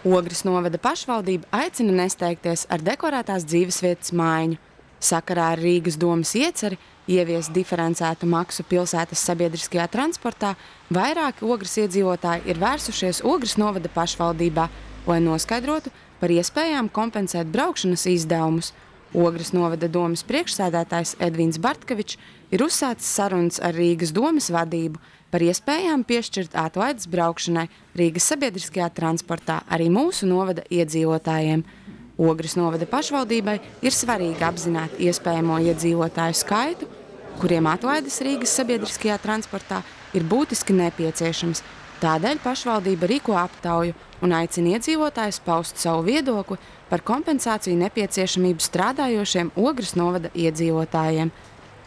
Ogres novada pašvaldība aicina nesteigties ar dekorētās dzīvesvietas maiņu. Sakarā ar Rīgas domes ieceri ieviest diferencētu maksu pilsētas sabiedriskajā transportā, vairāki Ogres iedzīvotāji ir vērsušies Ogres novada pašvaldībā, lai noskaidrotu par iespējām kompensēt braukšanas izdevumus. Ogres novada domes priekšsēdētājs Edvīns Bartkevičs ir uzsācis sarunas ar Rīgas domes vadību par iespējām piešķirt atlaides braukšanai Rīgas sabiedriskajā transportā arī mūsu novada iedzīvotājiem. Ogres novada pašvaldībai ir svarīgi apzināt iespējamo iedzīvotāju skaitu, kuriem atlaides Rīgas sabiedriskajā transportā ir būtiski nepieciešams. Tādēļ pašvaldība rīko aptauju un aicina iedzīvotājus paust savu viedokli par kompensāciju nepieciešamību strādājošiem Ogres novada iedzīvotājiem.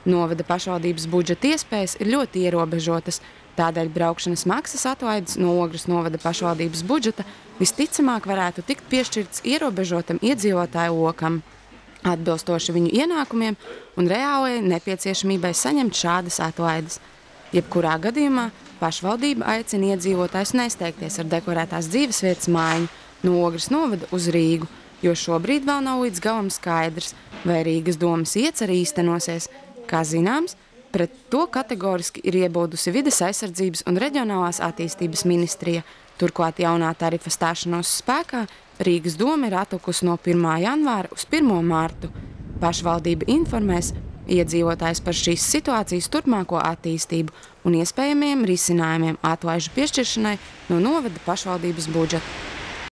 Novada pašvaldības budžeta iespējas ir ļoti ierobežotas, tādēļ braukšanas maksas atlaides no Ogres novada pašvaldības budžeta visticamāk varētu tikt piešķirts ierobežotam iedzīvotāju lokam, atbilstoši viņu ienākumiem un reālajai nepieciešamībai saņemt šādas atlaides. Jebkurā gadījumā pašvaldība aicina iedzīvotājus nesteigties ar dekorētās dzīvesvietas maiņu no Ogres novada uz Rīgu, jo šobrīd vēl nav līdz galam skaidrs, vai Rīgas domes ieceri īstenosies. Kā zināms, pret to kategoriski ir iebildusi Vides aizsardzības un reģionālās attīstības ministrija. Turklāt jaunā tarifa stāšanos spēkā Rīgas doma ir atlikusi no 1. janvāra uz 1. martu. Pašvaldība informēs iedzīvotājs par šīs situācijas turpmāko attīstību un iespējamiem risinājumiem atlaižu piešķiršanai no novada pašvaldības budžeta.